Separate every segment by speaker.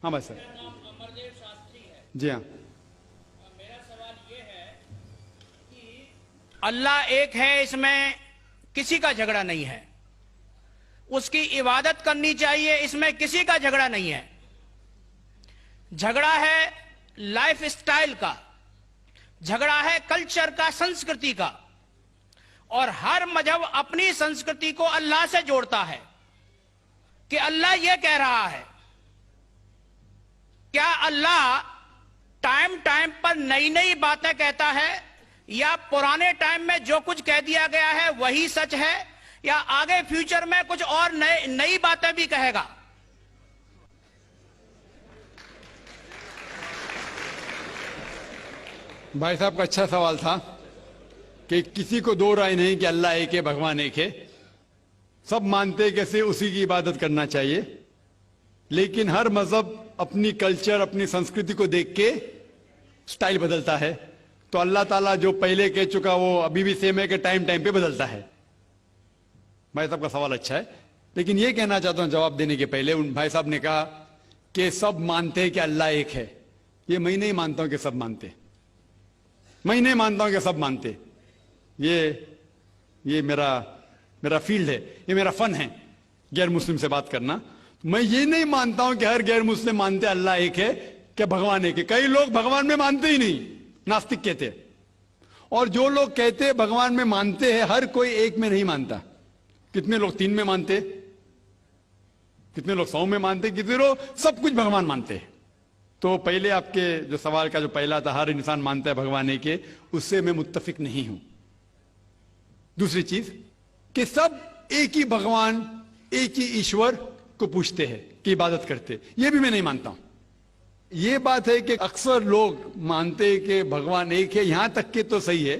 Speaker 1: ہاں بھائی سر.
Speaker 2: میرا نام امردیو شاستری ہے.
Speaker 1: جی ہاں.
Speaker 2: میرا سوال یہ ہے کہ اللہ ایک ہے، اس میں کسی کا جھگڑا نہیں ہے. اس کی عبادت کرنی چاہیے، اس میں کسی کا جھگڑا نہیں ہے. جھگڑا ہے لائف سٹائل کا، جھگڑا ہے کلچر کا، سنسکرتی کا. اور ہر مذہب اپنی سنسکرتی کو اللہ سے جوڑتا ہے کہ اللہ یہ کہہ رہا ہے. کیا اللہ ٹائم پر نئی نئی باتیں کہتا ہے، یا پرانے ٹائم میں جو کچھ کہہ دیا گیا ہے وہی سچ ہے، یا آگے فیوچر میں کچھ اور نئی باتیں بھی کہے گا؟
Speaker 1: بھائی صاحب کا اچھا سوال تھا کہ کسی کو دو رائے نہیں کہ اللہ ایک ہے، بھگوان ایک ہے. سب مانتے کیسے اسی کی عبادت کرنا چاہیے، لیکن ہر مذہب اپنی کلچر، اپنی سنسکرتی کو دیکھ کے سٹائل بدلتا ہے. تو اللہ تعالیٰ جو پہلے کہہ چکا وہ ابھی بھی سیم ہے کہ ٹائم پہ بدلتا ہے. بھائی صاحب کا سوال اچھا ہے، لیکن یہ کہنا چاہتا ہوں جواب دینے کے پہلے. ان بھائی صاحب نے کہا کہ سب مانتے ہیں کہ اللہ ایک ہے. یہ میں نہیں مانتا ہوں کہ سب مانتے، میں نہیں مانتا ہوں کہ سب مانتے. یہ میرا فیلڈ ہے، یہ میرا فن ہے غیر مسلم سے بات کرنا. میں یہ نہیں مانتا ہوں کہ ہر غیر مسلم مانتے اللہ ایک ہے، کہ بھگوان ایک ہے. کئی لوگ بھگوان میں مانتے ہی نہیں، ناستک کہتے. اور جو لوگ کہتے بھگوان میں مانتے ہیں، ہر کوئی ایک میں نہیں مانتا. کتنے لوگ 3 میں مانتے، کتنے لوگ 100 میں مانتے، کتنے لوگ سب کچھ بھگوان مانتے. تو پہلے آپ کے جو سوال کا جو پہلا تھا، ہر انسان مانتا ہے بھگوان ایک ہے، اس سے میں متفق نہیں ہوں. دوسری چیز کہ سب ایک ہی بھگوان، ایک ہی ایشور کو پوچھتے ہیں کہ عبادت کرتے، یہ بھی میں نہیں مانتا ہوں. یہ بات ہے کہ اکثر لوگ مانتے ہیں کہ بھگوان ایک ہے، یہاں تک کہ تو صحیح ہے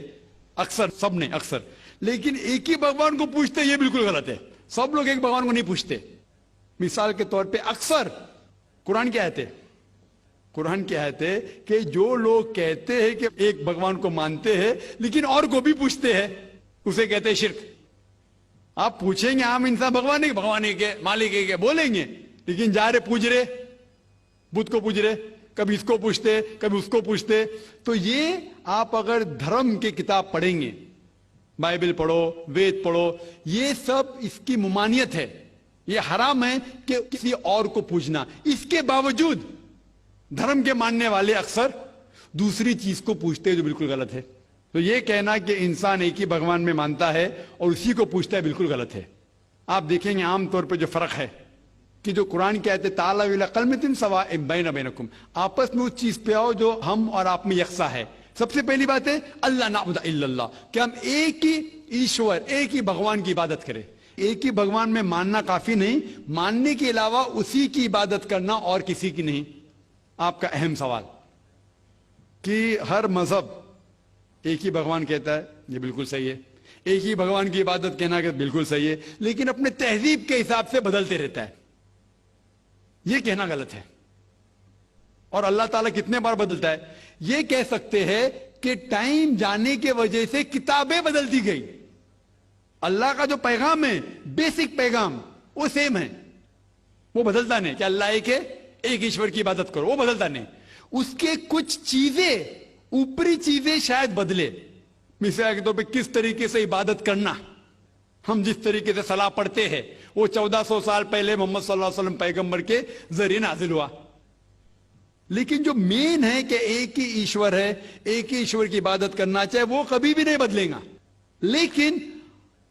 Speaker 1: اکثر، سب نے اکثر، لیکن ایک ہی بھگوان کو پوچھتے یہ بالکل غلط ہے. سب لوگ ایک بھگوان کو نہیں پوچھتے. مثال کے طور پہ اکثر قرآن کی آیت ہے، قرآن کی آیت ہے کہ جو لوگ کہتے ہیں کہ ایک بھگوان کو مانتے ہیں لیکن اور کو بھی پوچھتے ہیں، اسے کہتے ہیں شرک. آپ پوچھیں گے عام انسان بھگوان ایک ہے، مالک ایک ہے بولیں گے، لیکن جا رہے پوچھ رہے بدھ کو پوچھ رہے، کبھی اس کو پوچھتے کبھی اس کو پوچھتے. تو یہ آپ اگر دھرم کی کتاب پڑھیں گے، بائبل پڑھو، وید پڑھو، یہ سب اس کی ممانعت ہے. یہ حرام ہے کہ کسی اور کو پوچھنا. اس کے باوجود دھرم کے ماننے والے اکثر دوسری چیز کو پوچھتے ہیں جو بالکل غلط ہے. تو یہ کہنا کہ انسان ایک ہی بھگوان میں مانتا ہے اور اسی کو پوچھتا ہے بالکل غلط ہے. آپ دیکھیں گے عام طور پہ جو فرق ہے کہ جو قرآن کی آیت ہے تعالیٰ الی کلمۃ سواء بین بینکم، آپس میں اس چیز پہ آؤ جو ہم اور آپ میں یکساں ہے. سب سے پہلی بات ہے اللہ نعبد الا اللہ، کہ ہم ایک ہی ایشور، ایک ہی بھگوان کی عبادت کریں. ایک ہی بھگوان میں ماننا کافی نہیں، ماننے کے علاوہ اسی کی عبادت کرنا اور کسی کی نہیں. آپ کا اہم سوال کہ ہر مذہب ایک ہی بھگوان کہتا ہے، یہ بالکل صحیح ہے. ایک ہی بھگوان کی عبادت کہنا کہ بالکل صحیح ہے، لیکن اپنے تہذیب کے حساب سے بدلتے رہتا ہے. یہ کہنا غلط ہے. اور اللہ تعالیٰ کتنے بار بدلتا ہے؟ یہ کہہ سکتے ہیں کہ ٹائم جانے کے وجہ سے کتابیں بدلتی گئی. اللہ کا جو پیغام ہے، بیسک پیغام، وہ سیم ہے، وہ بدلتا نہیں. کہ اللہ ایک ہے، ایک ایشور کی عبادت کرو، وہ بدلتا نہیں. اس کے کچھ چیزیں، اوپری چیزیں شاید بدلے. مثال کے طور پہ کس طریقے سے عبادت کرنا، ہم جس طریقے سے صلاح پڑھتے ہیں وہ 1400 سال پہلے محمد صلی اللہ علیہ وسلم پیغمبر کے ذریعے نازل ہوا. لیکن جو مین ہے کہ ایک ہی ایشور ہے، ایک ہی ایشور کی عبادت کرنا چاہے، وہ کبھی بھی نہیں بدلے گا. لیکن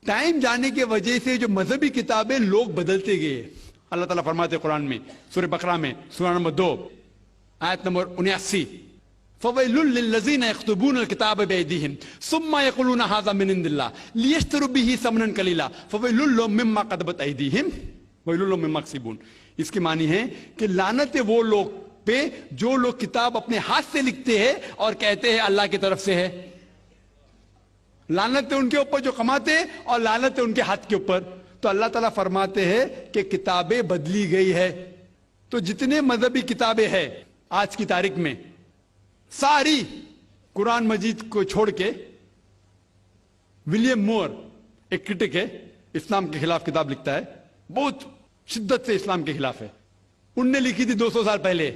Speaker 1: ٹائم جانے کے وجہ سے جو مذہبی کتابیں لوگ بدلتے گئے. اللہ تعالیٰ فرماتے قرآن میں سورہ بقرہ میں سورہ نمبر 2 آیت نمبر 79 فَوَيْلٌ لِّلَّذِينَ يَكْتُبُونَ الْكِتَابَ بِأَيْدِيهِمْ ثُمَّ يَقُولُونَ هَذَا مِنْ عِندِ اللَّهِ لِيَشْتَرُوا بِهِ ثَمَنًا قَلِيلًا فَوَيْلٌ لَّهُم مِّمَّا كَتَبَتْ أَيْدِيهِمْ وَوَيْلٌ لَّهُم مِّمَّا يَكْسِبُونَ. اس کی معنی ہے کہ لعنت ہے وہ لوگ پہ جو لوگ کتاب اپنے ہاتھ سے لکھتے ہیں اور کہتے ہیں اللہ کی طرف سے ہے. لعنت ہے ان کے اوپر جو کماتے ہیں اور لعنت ہے ان کے ہاتھ کے اوپر. تو اللہ تعالیٰ فرماتے ہیں کہ کتابیں بدلی گئی ہے. تو جتنے مذہبی کتابیں ہیں آج کی تاریخ میں، ساری قرآن مجید کو چھوڑ کے، ولیم مور ایک کرٹک ہے، اسلام کے خلاف کتاب لکھتا ہے، بہت شدت سے اسلام کے خلاف ہے. ان نے لکھی تھی 200 سال پہلے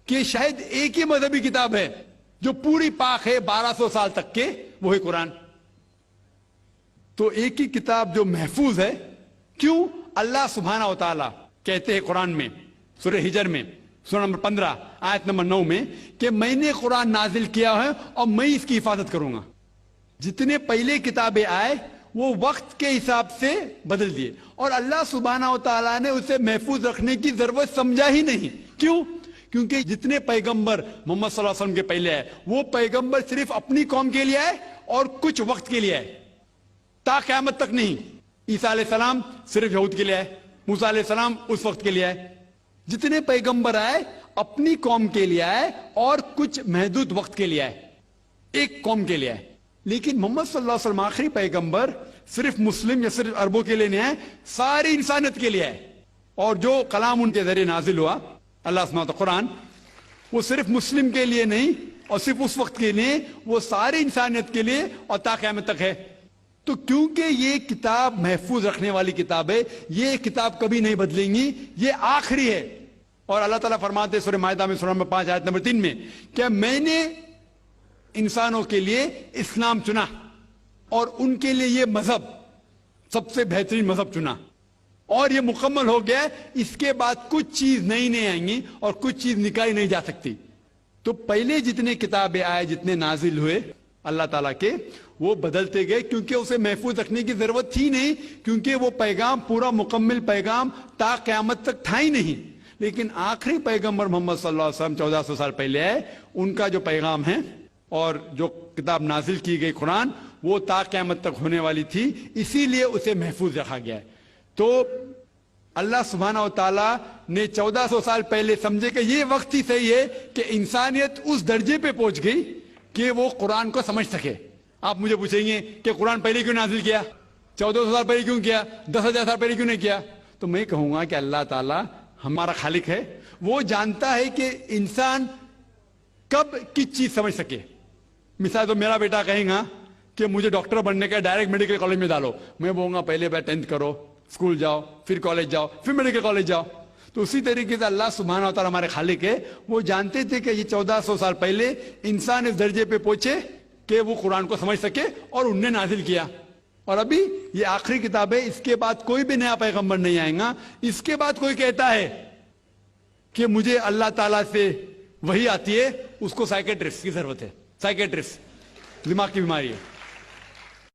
Speaker 1: کہ شاید ایک ہی مذہبی کتاب ہے جو پوری پاک ہے 1200 سال تک کے، وہ ہے قرآن. تو ایک ہی کتاب جو محفوظ ہے. کیوں؟ اللہ سبحانہ و تعالی کہتے ہیں قرآن میں سورہ ہجر میں سورہ نمبر 15 آیت نمبر 9 میں کہ میں نے قرآن نازل کیا ہے اور میں اس کی حفاظت کروں گا. جتنے پہلے کتابیں آئے وہ وقت کے حساب سے بدل دیے، اور اللہ سبحانہ و تعالیٰ نے اسے محفوظ رکھنے کی ضرورت سمجھا ہی نہیں. کیوں؟ کیونکہ جتنے پیغمبر محمد صلی اللہ علیہ وسلم کے پہلے آئے وہ پیغمبر صرف اپنی قوم کے لیے آئے اور کچھ وقت کے لیے آئے، تا قیامت تک نہیں. عیسیٰ علیہ السلام صرف یہود کے لیے آئے، موسیٰ علیہ السلام اس وقت کے لیے آئے. جتنے پیغمبر آئے اپنی قوم کے لیے آئے اور کچھ محدود وقت کے لیے آئے، ایک قوم کے لیے آئے. لیکن محمد صلی اللہ علیہ وسلم آخری پیغمبر صرف مسلم یا صرف عربوں کے لیے نہیں آئے، ساری انسانیت کے لیے آئے. اور جو کلام ان کے ذریعے نازل ہوا اللہ سبحانہ و تعالیٰ قرآن، وہ صرف مسلم کے لیے نہیں اور صرف اس وقت کے لیے، وہ ساری انسانیت کے لیے اور تا قیامت تک ہے. تو کیونکہ یہ کتاب محفوظ رکھنے والی کتاب ہے، یہ کتاب کبھی نہیں بدلیں گی، یہ آخری ہے. اور اللہ تعالیٰ فرماتے سورہ مائدہ میں سورہ نمبر 5 آیت نمبر 3 میں کہ میں نے انسانوں کے لیے اسلام چنا اور ان کے لیے یہ مذہب سب سے بہترین مذہب چنا، اور یہ مکمل ہو گیا. اس کے بعد کچھ چیز نئی نہیں آئیں گی اور کچھ چیز نکالی نہیں جا سکتی. تو پہلے جتنے کتابیں آئے، جتنے نازل ہوئے اللہ تعالیٰ کے، وہ بدلتے گئے کیونکہ اسے محفوظ رکھنے کی ضرورت تھی نہیں، کیونکہ وہ پیغام پورا مکمل پیغام تا قیامت تک تھا ہی نہیں. لیکن آخری پیغمبر محمد صلی اللہ علیہ وسلم 1400 سال پہلے آئے، ان کا جو پیغام ہے اور جو کتاب نازل کی گئی قرآن، وہ تا قیامت تک ہونے والی تھی، اسی لیے اسے محفوظ رکھا گیا ہے. تو اللہ سبحانہ و تعالیٰ نے 1400 سال پہلے سمجھے کہ یہ وقت ہی صحیح ہے کہ انسانیت اس درجے پہ پہنچ گئی کہ وہ قرآن کو سمجھ سکے. آپ مجھے پوچھیں گے کہ قرآن پہلے کیوں نازل کیا، 1400 سال پہلے کیوں کیا، 10,000 سال پہلے کیوں نہیں کیا؟ تو میں کہوں گا کہ اللہ تعالیٰ ہمارا خالق ہے، وہ جانتا ہے کہ انسان کب کس چیز سمجھ سکے. مثال تو میرا بیٹا کہیں گا کہ مجھے ڈاکٹر بننے کا ڈائریکٹ میڈیکل کالج میں ڈالو، میں بولوں گا پہلے 10th کرو، اسکول جاؤ، پھر کالج جاؤ، پھر میڈیکل کالج جاؤ. تو اسی طریقے سے اللہ سبحانہ و تعالیٰ ہمارے خالق ہے، وہ جانتے تھے کہ یہ 1400 سال پہلے انسان اس درجے پہ پہنچے کہ وہ قرآن کو سمجھ سکے، اور انہوں نے نازل کیا. اور ابھی یہ آخری کتاب ہے، اس کے بعد کوئی بھی نیا پیغمبر نہیں آئے گا. اس کے بعد کوئی کہتا ہے کہ مجھے اللہ تعالیٰ سے وہی آتی ہے، اس کو سائیکیٹرسٹ کی ضرورت ہے. سائیکیٹرسٹ دماغ کی بیماری ہے.